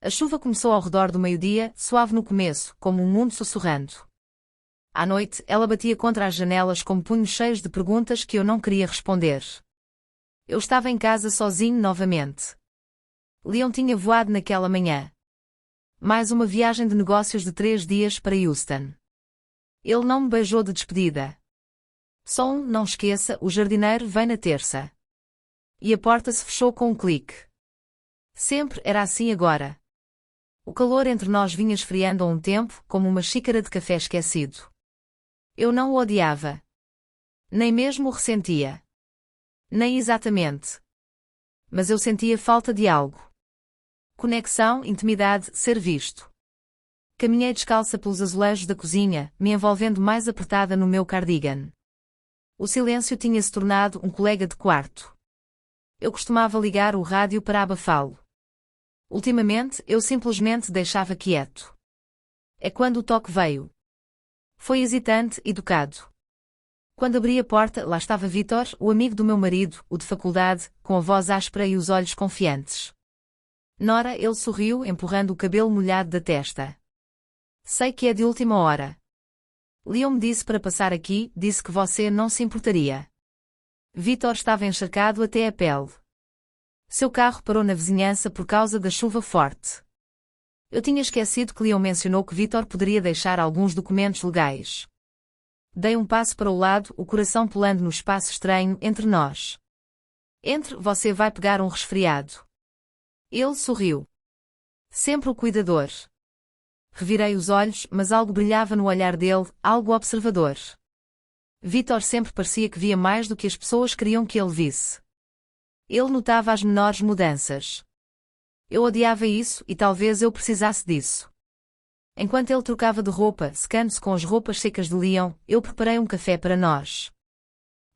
A chuva começou ao redor do meio-dia, suave no começo, como um mundo sussurrando. À noite, ela batia contra as janelas como punhos cheios de perguntas que eu não queria responder. Eu estava em casa sozinho novamente. Leon tinha voado naquela manhã. Mais uma viagem de negócios de 3 dias para Houston. Ele não me beijou de despedida. Só não esqueça, o jardineiro vem na terça. E a porta se fechou com um clique. Sempre era assim agora. O calor entre nós vinha esfriando a um tempo, como uma xícara de café esquecido. Eu não o odiava. Nem mesmo o ressentia. Nem exatamente. Mas eu sentia falta de algo. Conexão, intimidade, ser visto. Caminhei descalça pelos azulejos da cozinha, me envolvendo mais apertada no meu cardigan. O silêncio tinha se tornado um colega de quarto. Eu costumava ligar o rádio para abafá-lo. Ultimamente, eu simplesmente deixava quieto. É quando o toque veio. Foi hesitante, educado. Quando abri a porta, lá estava Vítor, o amigo do meu marido, o de faculdade, com a voz áspera e os olhos confiantes. Nora, ele sorriu, empurrando o cabelo molhado da testa. Sei que é de última hora. Leon me disse para passar aqui, disse que você não se importaria. Vítor estava encharcado até a pele. Seu carro parou na vizinhança por causa da chuva forte. Eu tinha esquecido que Leon mencionou que Vítor poderia deixar alguns documentos legais. Dei um passo para o lado, o coração pulando no espaço estranho entre nós. Entre, você vai pegar um resfriado. Ele sorriu. Sempre o cuidador. Revirei os olhos, mas algo brilhava no olhar dele, algo observador. Vítor sempre parecia que via mais do que as pessoas queriam que ele visse. Ele notava as menores mudanças. Eu odiava isso e talvez eu precisasse disso. Enquanto ele trocava de roupa, secando-se com as roupas secas de Leon, eu preparei um café para nós.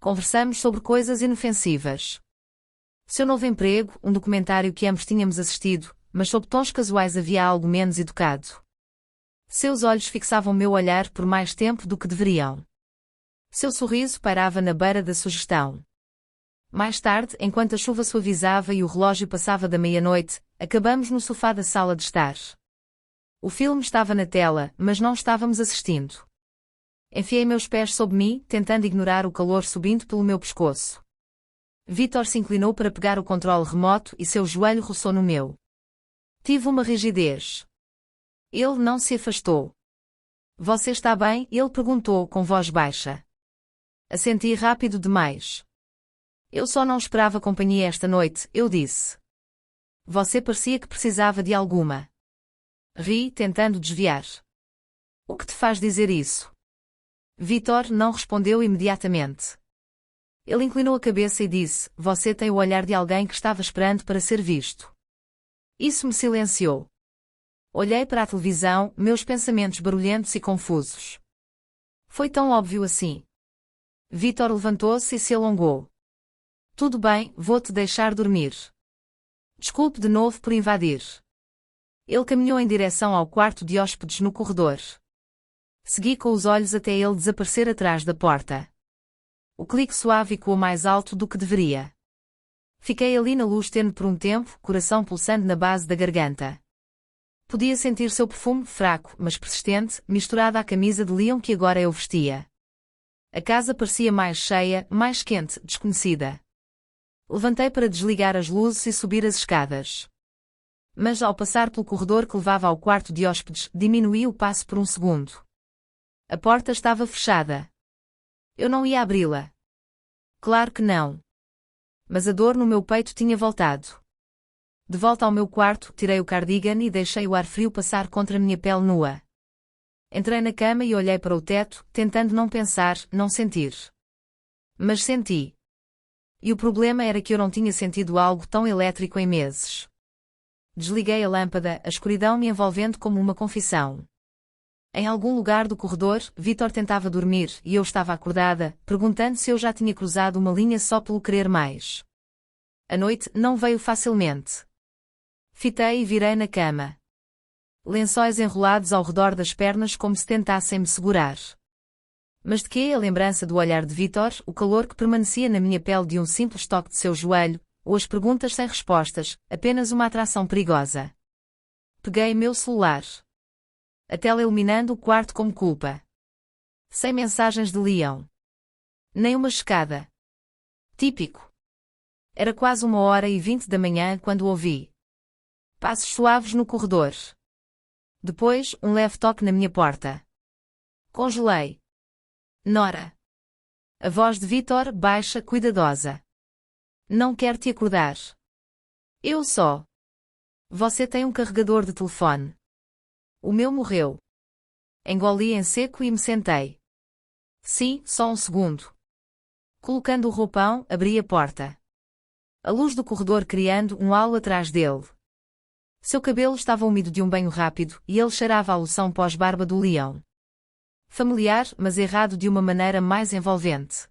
Conversamos sobre coisas inofensivas. Seu novo emprego, um documentário que ambos tínhamos assistido, mas sob tons casuais havia algo menos educado. Seus olhos fixavam meu olhar por mais tempo do que deveriam. Seu sorriso pairava na beira da sugestão. Mais tarde, enquanto a chuva suavizava e o relógio passava da meia-noite, acabamos no sofá da sala de estar. O filme estava na tela, mas não estávamos assistindo. Enfiei meus pés sob mim, tentando ignorar o calor subindo pelo meu pescoço. Vítor se inclinou para pegar o controle remoto e seu joelho roçou no meu. Tive uma rigidez. Ele não se afastou. Você está bem? Ele perguntou com voz baixa. Assenti rápido demais. Eu só não esperava companhia esta noite, eu disse. Você parecia que precisava de alguma. Ri, tentando desviar. O que te faz dizer isso? Vítor não respondeu imediatamente. Ele inclinou a cabeça e disse, você tem o olhar de alguém que estava esperando para ser visto. Isso me silenciou. Olhei para a televisão, meus pensamentos barulhentos e confusos. Foi tão óbvio assim. Vítor levantou-se e se alongou. Tudo bem, vou-te deixar dormir. Desculpe de novo por invadir. Ele caminhou em direção ao quarto de hóspedes no corredor. Segui com os olhos até ele desaparecer atrás da porta. O clique suave ecoou mais alto do que deveria. Fiquei ali na luz tênue por um tempo, coração pulsando na base da garganta. Podia sentir seu perfume, fraco, mas persistente, misturado à camisa de Leon que agora eu vestia. A casa parecia mais cheia, mais quente, desconhecida. Levantei para desligar as luzes e subir as escadas. Mas ao passar pelo corredor que levava ao quarto de hóspedes, diminuí o passo por um segundo. A porta estava fechada. Eu não ia abri-la. Claro que não. Mas a dor no meu peito tinha voltado. De volta ao meu quarto, tirei o cardigan e deixei o ar frio passar contra minha pele nua. Entrei na cama e olhei para o teto, tentando não pensar, não sentir. Mas senti. E o problema era que eu não tinha sentido algo tão elétrico em meses. Desliguei a lâmpada, a escuridão me envolvendo como uma confissão. Em algum lugar do corredor, Vítor tentava dormir e eu estava acordada, perguntando se eu já tinha cruzado uma linha só pelo querer mais. A noite não veio facilmente. Fitei e virei na cama. Lençóis enrolados ao redor das pernas como se tentassem me segurar. Mas de quê a lembrança do olhar de Vítor, o calor que permanecia na minha pele de um simples toque de seu joelho, ou as perguntas sem respostas, apenas uma atração perigosa? Peguei meu celular. A tela iluminando o quarto como culpa. Sem mensagens de Leão. Nem uma checada. Típico. Era quase 1h20 da manhã quando ouvi passos suaves no corredor. Depois, um leve toque na minha porta. Congelei. Nora. A voz de Vítor, baixa, cuidadosa. Não quero te acordar. Eu só. Você tem um carregador de telefone. O meu morreu. Engoli em seco e me sentei. Sim, só um segundo. Colocando o roupão, abri a porta. A luz do corredor criando um halo atrás dele. Seu cabelo estava úmido de um banho rápido e ele cheirava a loção pós-barba do Leão. Familiar, mas errado de uma maneira mais envolvente.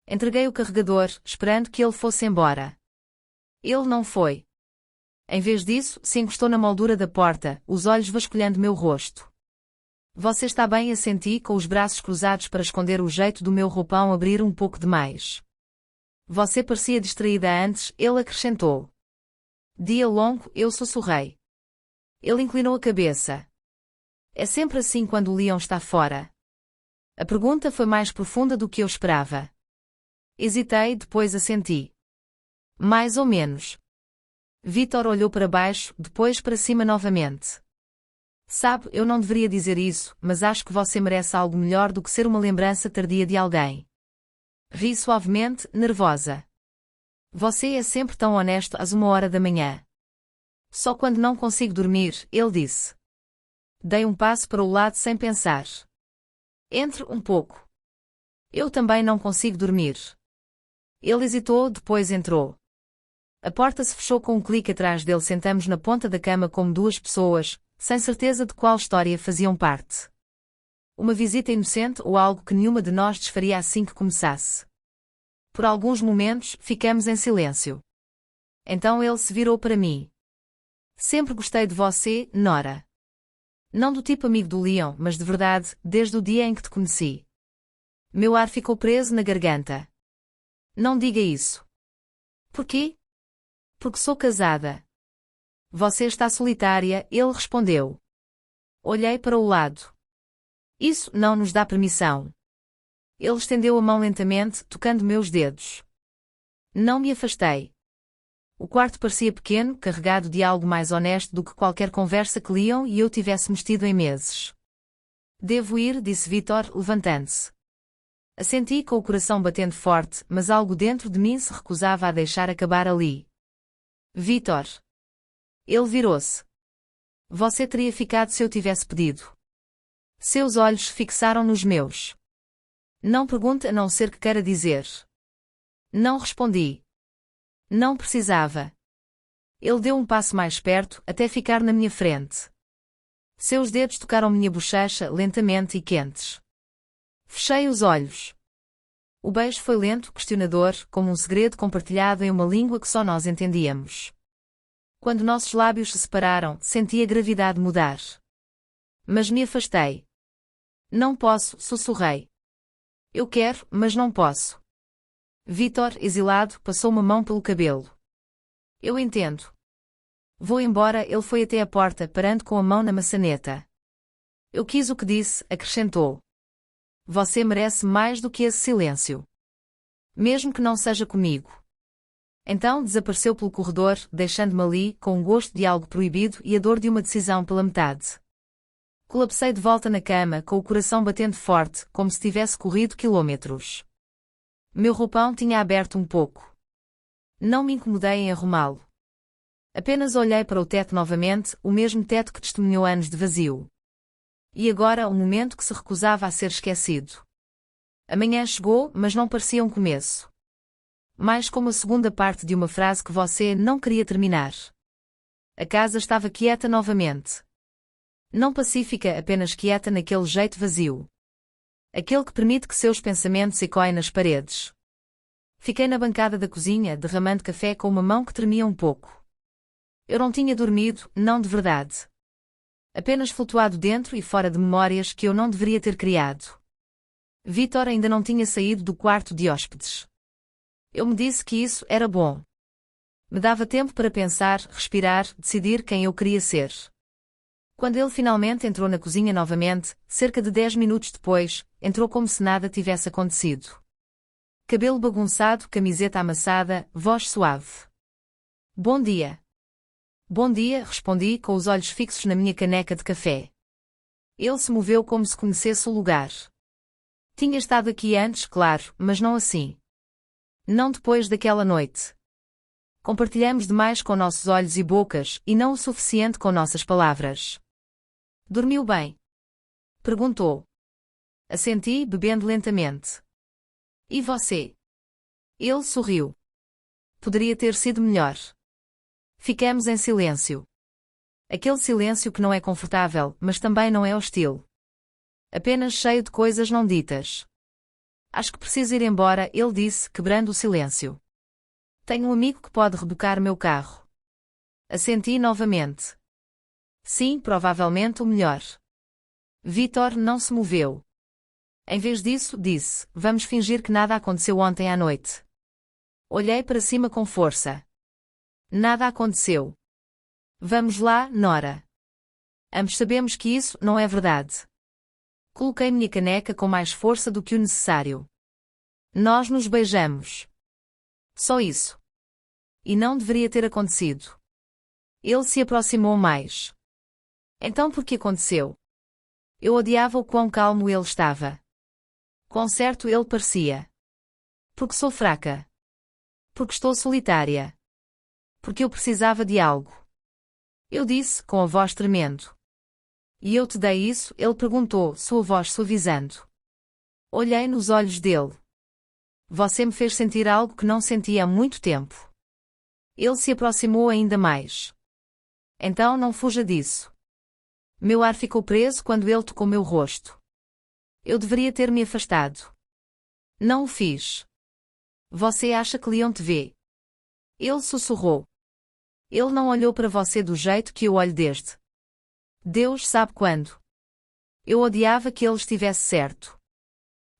Entreguei o carregador, esperando que ele fosse embora. Ele não foi. Em vez disso, se encostou na moldura da porta, os olhos vasculhando meu rosto. Você está bem? Assenti com os braços cruzados para esconder o jeito do meu roupão abrir um pouco demais. Você parecia distraída antes, ele acrescentou. Dia longo, eu sussurrei. Ele inclinou a cabeça. É sempre assim quando o Leão está fora. A pergunta foi mais profunda do que eu esperava. Hesitei, depois assenti. Mais ou menos. Vítor olhou para baixo, depois para cima novamente. Sabe, eu não deveria dizer isso, mas acho que você merece algo melhor do que ser uma lembrança tardia de alguém. Ri suavemente, nervosa. Você é sempre tão honesto às 1h da manhã. Só quando não consigo dormir, ele disse. Dei um passo para o lado sem pensar. Entre um pouco. Eu também não consigo dormir. Ele hesitou, depois entrou. A porta se fechou com um clique atrás dele. Sentamos na ponta da cama como duas pessoas, sem certeza de qual história faziam parte. Uma visita inocente ou algo que nenhuma de nós desfaria assim que começasse. Por alguns momentos, ficamos em silêncio. Então ele se virou para mim. Sempre gostei de você, Nora. Não do tipo amigo do Leão, mas de verdade, desde o dia em que te conheci. Meu ar ficou preso na garganta. Não diga isso. Por quê? Porque sou casada. Você está solitária, ele respondeu. Olhei para o lado. Isso não nos dá permissão. Ele estendeu a mão lentamente, tocando meus dedos. Não me afastei. O quarto parecia pequeno, carregado de algo mais honesto do que qualquer conversa que Leão e eu tivéssemos tido em meses. Devo ir, disse Vítor, levantando-se. Assenti com o coração batendo forte, mas algo dentro de mim se recusava a deixar acabar ali. Vítor. Ele virou-se. Você teria ficado se eu tivesse pedido. Seus olhos fixaram nos meus. Não pergunte a não ser que queira dizer. Não respondi. Não precisava. Ele deu um passo mais perto, até ficar na minha frente. Seus dedos tocaram minha bochecha lentamente e quentes. Fechei os olhos. O beijo foi lento, questionador, como um segredo compartilhado em uma língua que só nós entendíamos. Quando nossos lábios se separaram, senti a gravidade mudar. Mas me afastei. Não posso, sussurrei. Eu quero, mas não posso. Vítor, exilado, passou uma mão pelo cabelo. Eu entendo. Vou embora. Ele foi até a porta, parando com a mão na maçaneta. Eu quis o que disse, acrescentou. Você merece mais do que esse silêncio. Mesmo que não seja comigo. Então desapareceu pelo corredor, deixando-me ali, com o gosto de algo proibido e a dor de uma decisão pela metade. Colapsei de volta na cama, com o coração batendo forte, como se tivesse corrido quilômetros. Meu roupão tinha aberto um pouco. Não me incomodei em arrumá-lo. Apenas olhei para o teto novamente, o mesmo teto que testemunhou anos de vazio. E agora um momento que se recusava a ser esquecido. A manhã chegou, mas não parecia um começo. Mais como a segunda parte de uma frase que você não queria terminar. A casa estava quieta novamente. Não pacífica, apenas quieta naquele jeito vazio. Aquele que permite que seus pensamentos ecoem nas paredes. Fiquei na bancada da cozinha, derramando café com uma mão que tremia um pouco. Eu não tinha dormido, não de verdade. Apenas flutuado dentro e fora de memórias que eu não deveria ter criado. Vítor ainda não tinha saído do quarto de hóspedes. Eu me disse que isso era bom. Me dava tempo para pensar, respirar, decidir quem eu queria ser. Quando ele finalmente entrou na cozinha novamente, cerca de 10 minutos depois, entrou como se nada tivesse acontecido. Cabelo bagunçado, camiseta amassada, voz suave. Bom dia. Bom dia, respondi com os olhos fixos na minha caneca de café. Ele se moveu como se conhecesse o lugar. Tinha estado aqui antes, claro, mas não assim. Não depois daquela noite. Compartilhamos demais com nossos olhos e bocas, e não o suficiente com nossas palavras. Dormiu bem? Perguntou. Assenti, bebendo lentamente. E você? Ele sorriu. Poderia ter sido melhor. Ficamos em silêncio. Aquele silêncio que não é confortável, mas também não é hostil. Apenas cheio de coisas não ditas. Acho que preciso ir embora, ele disse, quebrando o silêncio. Tenho um amigo que pode rebocar meu carro. Assenti novamente. Sim, provavelmente o melhor. Vítor não se moveu. Em vez disso, disse, vamos fingir que nada aconteceu ontem à noite. Olhei para cima com força. Nada aconteceu. Vamos lá, Nora. Ambos sabemos que isso não é verdade. Coloquei minha caneca com mais força do que o necessário. Nós nos beijamos. Só isso. E não deveria ter acontecido. Ele se aproximou mais. Então por que aconteceu? Eu odiava o quão calmo ele estava. Quão certo ele parecia. Porque sou fraca. Porque estou solitária. Porque eu precisava de algo. Eu disse, com a voz tremendo. E eu te dei isso? Ele perguntou, sua voz suavizando. Olhei nos olhos dele. Você me fez sentir algo que não sentia há muito tempo. Ele se aproximou ainda mais. Então não fuja disso. Meu ar ficou preso quando ele tocou meu rosto. Eu deveria ter me afastado. Não o fiz. Você acha que Leon te vê? Ele sussurrou. Ele não olhou para você do jeito que eu olho desde. Deus sabe quando. Eu odiava que ele estivesse certo.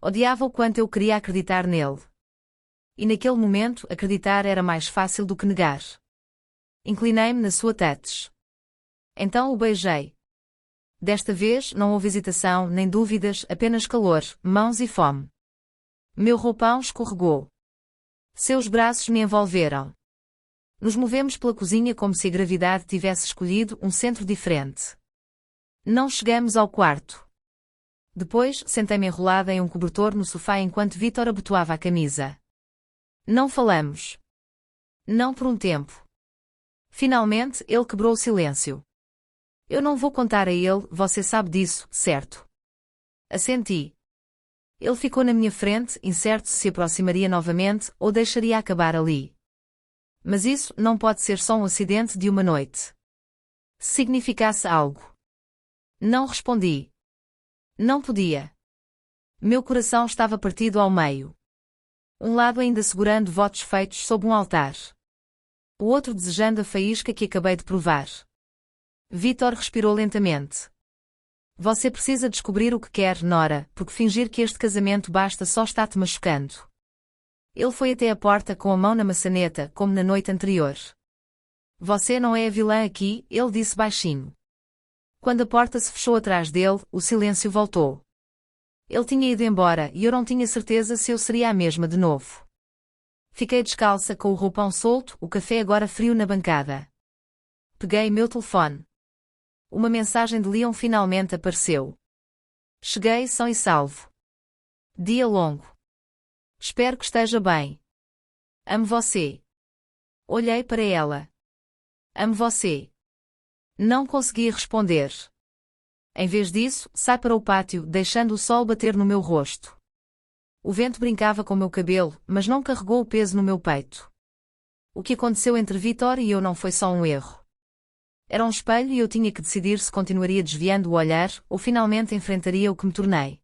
Odiava o quanto eu queria acreditar nele. E naquele momento, acreditar era mais fácil do que negar. Inclinei-me na sua tête. Então o beijei. Desta vez, não houve hesitação, nem dúvidas, apenas calor, mãos e fome. Meu roupão escorregou. Seus braços me envolveram. Nos movemos pela cozinha como se a gravidade tivesse escolhido um centro diferente. Não chegamos ao quarto. Depois, sentei-me enrolada em um cobertor no sofá enquanto Vítor abotoava a camisa. Não falamos. Não por um tempo. Finalmente, ele quebrou o silêncio. Eu não vou contar a ele, você sabe disso, certo? Assenti. Ele ficou na minha frente, incerto se aproximaria novamente ou deixaria acabar ali. Mas isso não pode ser só um acidente de uma noite. Se significasse algo. Não respondi. Não podia. Meu coração estava partido ao meio. Um lado ainda segurando votos feitos sob um altar. O outro desejando a faísca que acabei de provar. Vítor respirou lentamente. Você precisa descobrir o que quer, Nora, porque fingir que este casamento basta só está te machucando. Ele foi até a porta com a mão na maçaneta, como na noite anterior. Você não é a vilã aqui, ele disse baixinho. Quando a porta se fechou atrás dele, o silêncio voltou. Ele tinha ido embora e eu não tinha certeza se eu seria a mesma de novo. Fiquei descalça com o roupão solto, o café agora frio na bancada. Peguei meu telefone. Uma mensagem de Leon finalmente apareceu. Cheguei são e salvo. Dia longo. Espero que esteja bem. Amo você. Olhei para ela. Amo você. Não consegui responder. Em vez disso, saí para o pátio, deixando o sol bater no meu rosto. O vento brincava com meu cabelo, mas não carregou o peso no meu peito. O que aconteceu entre Vítor e eu não foi só um erro. Era um espelho e eu tinha que decidir se continuaria desviando o olhar ou finalmente enfrentaria o que me tornei.